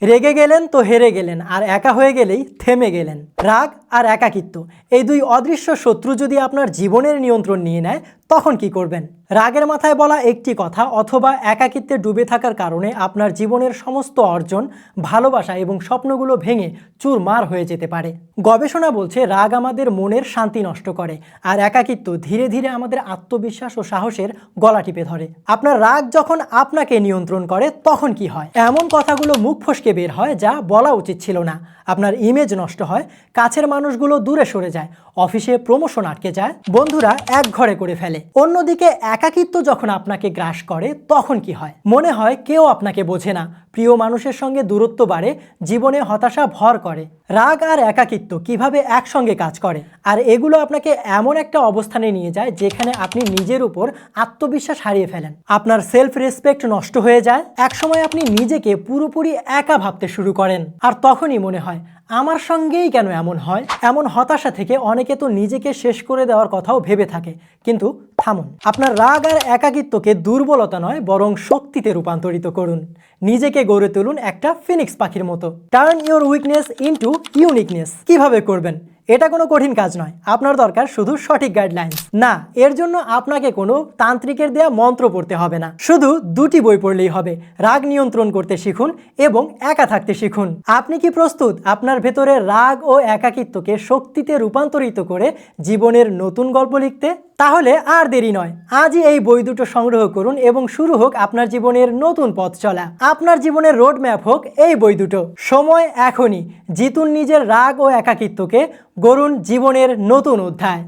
রেগে গেলেন তো হেরে গেলেন, আর একা হয়ে গেলেই থেমে গেলেন। রাগ আর একাকিত্ব, এই দুই অদৃশ্য শত্রু যদি আপনার জীবনের নিয়ন্ত্রণ নিয়ে নেয়, তখন কি করবেন? রাগের মাথায় বলা একটি কথা অথবা একাকিত্বে ডুবে থাকার কারণে আপনার জীবনের সমস্ত অর্জন, ভালোবাসা এবং স্বপ্নগুলো ভেঙে চুরমার হয়ে যেতে পারে। গবেষণা বলছে রাগ আমাদের মনের শান্তি নষ্ট করে, আর একাকিত্ব ধীরে ধীরে আমাদের আত্মবিশ্বাস ও সাহসের গলা টিপে ধরে। আপনার রাগ যখন আপনাকে নিয়ন্ত্রণ করে তখন কি হয়? এমন কথাগুলো মুখ ফসকে বের হয় যা বলা উচিত ছিল না। আপনার ইমেজ নষ্ট হয়, কাছের মানুষগুলো দূরে সরে যায়, অফিসে প্রমোশন আটকে যায়, বন্ধুরা এক ঘরে করে ফেলে। অন্যদিকে একাকিত্ব যখন আপনাকে গ্রাস করে তখন কি হয়? মনে হয় কেউ আপনাকে বোঝে না, প্রিয় মানুষের সঙ্গে দূরত্ব বাড়ে, জীবনে হতাশা ভর করে। রাগ আর একাকিত্ব কিভাবে একসঙ্গে কাজ করে, আর এগুলো আপনাকে এমন একটা অবস্থানে নিয়ে যায় যেখানে আপনি নিজের উপর আত্মবিশ্বাস হারিয়ে ফেলেন, আপনার সেলফ রেসপেক্ট নষ্ট হয়ে যায়। একসময় আপনি নিজেকে পুরোপুরি একা ভাবতে শুরু করেন, আর তখনই মনে হয় আমার সঙ্গেই কেন এমন হয়। এমন হতাশা থেকে অনেকে তো নিজেকে শেষ করে দেওয়ার কথাও ভেবে থাকে। কিন্তু থামুন, আপনার রাগ আর একাকিত্বকে দুর্বলতা নয় বরং শক্তিতে রূপান্তরিত করুন। নিজেকে গড়ে তুলুন একটা ফিনিক্স পাখির মতো। Turn your weakness into uniqueness. কিভাবে করবেন? এটা কোনো কঠিন কাজ নয়, আপনার দরকার শুধু সঠিক গাইডলাইন। না, এর জন্য আপনাকে কোনো তান্ত্রিকের দেয়া মন্ত্র পড়তে হবে না, শুধু দুটি বই পড়লেই হবে। রাগ নিয়ন্ত্রণ করতে শিখুন এবং একা থাকতে শিখুন। আপনি কি প্রস্তুত আপনার ভেতরে রাগ ও একাকিত্বকে শক্তিতে রূপান্তরিত করে জীবনের নতুন গল্প লিখতে? তাহলে আর দেরি নয়, আজই এই বই দুটো সংগ্রহ করুন এবং শুরু হোক আপনার জীবনের নতুন পথ চলা। আপনার জীবনের রোড ম্যাপ হোক এই বই দুটো। সময় এখনই। জিতুন নিজের রাগ ও একাকিত্বকে, গড়ুন জীবনের নতুন অধ্যায়।